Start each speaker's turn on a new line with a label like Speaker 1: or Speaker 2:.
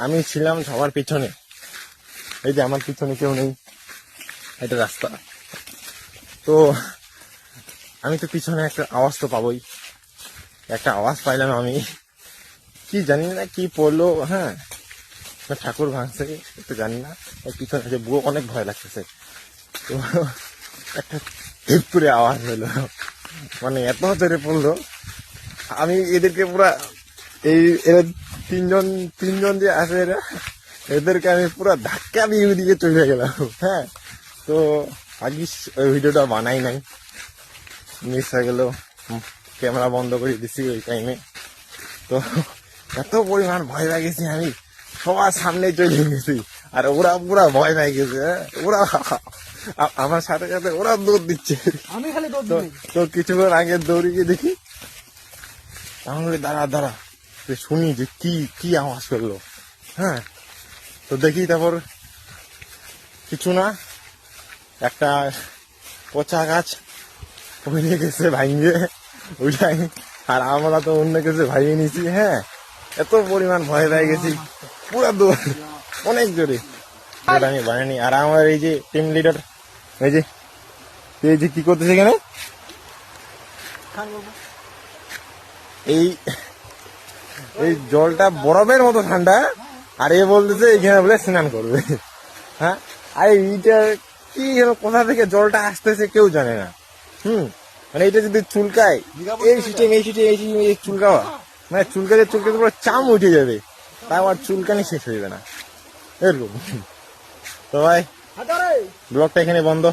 Speaker 1: আমি ছিলাম সবার পিছনে। এই যে আমার পিছনে কেউ নেই, এটা রাস্তা। তো আমি তো পিছনে একটা আওয়াজ তো পাবোই। একটা আওয়াজ পাইলাম আমি, কি জানি না কি পড়লো, হ্যাঁ ঠাকুর ভাঙছে একটু জানি না। পিছনে যে বুয়ো অনেক ভয় লাগতেছে। তো একটা টিপ করে আওয়াজ হলো, মানে এত জোরে পড়লো। আমি এদেরকে পুরা এরা তিনজন যে আছে এদেরকে আমি পুরো ধাক্কা দিয়ে ওইদিকে চলে গেলাম। হ্যাঁ, তো আগে ওই ভিডিওটা বানাই নাই, মিস হয়ে গেল। ক্যামেরা বন্ধ করে দিছি ওই টাইমে। তো এত পরিমাণ ভয় লাগেছি, আমি সবার সামনে চলে গেছি। আর ওরা পুরা ভয় পেয়ে গেছে। ওরা আমার সাথে সাথে ওরা দৌড় দিচ্ছে।
Speaker 2: আমি খালি
Speaker 1: তো কিছুক্ষণ আগে দৌড়িয়ে দেখি, তাহলে দাঁড়া শুনি যে কি আওয়াজ করলো। হ্যাঁ, তো দেখি, তারপর কিছু না, একটা পচা গাছ পড়ে গেছে ভাঙিয়ে ওইটাই। আর আমরা তো অন্য কিছু ভাইয়ে নিছি। হ্যাঁ, এত পরিমাণ ভয় পেয়ে গেছি, পুরো দৌড় অনেক জোরে। এটা আমি বানাইনি। আর আমার এই যে টিম লিডার, এই যে কি করতেছে এখানে, এই জলটা বরফের মতো ঠান্ডা, আর এ বলতেছে এখানে বলে স্নান করবে। হ্যাঁ, আর এইটা কি কোথা থেকে জলটা আসতেছে কেউ জানে না। মানে এটা যদি চুলকায়, এই সিস্টেম চুলকাওয়া, মানে চুলকাতে পুরো চাম উঠে যাবে, তাও আর চুলকানি শেষ হয়ে যাবে না এরকম। তো ভাই ব্লগটা এখানে বন্ধ।